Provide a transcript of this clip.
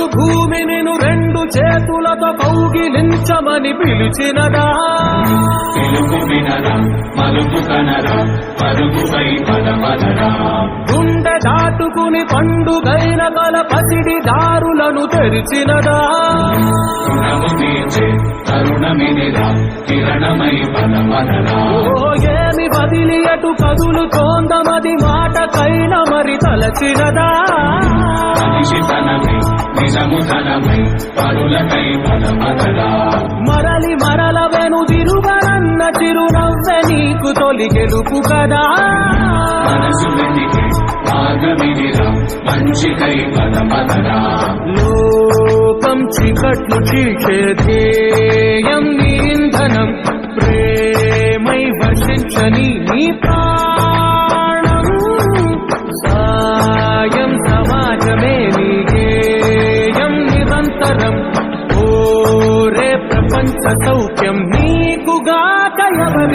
కడు భూమి నిన్ను రెండు చేతులతో కౌగిలించమని పిలిచినదా పిలుపు వినరా మలుపు కనరా పరుగుపై పదమదరా గుండె దాటుకుని పండుగైన కల పసిడి దారులను తెరిచినదా రుణము తీర్చే తరుణమినిరా కిరణమై పదమదరా ఏమి వదిలి అటు కదులుతోందమది మాటకైన మరి తలచినదా మనిషితనమై నిజముతనమై పరులకై పదమదరా మరలి మరల వెనుదిరుగనన్న చిరునవ్వె నీకు తొలి గెలుపు కదా మనసు వెతికే మార్గమినిరా మంచికై పదమదరా లోకం చీకట్లు చీల్చే ధ్యేయం నీ ఇంధనం ప్రేమై వర్షించని నీ ప్రాణం సాయం సమాజమే నీ గేయం నిరంతరం ఓరే ప్రపంచ సౌఖ్యం నీకుగా కయవరి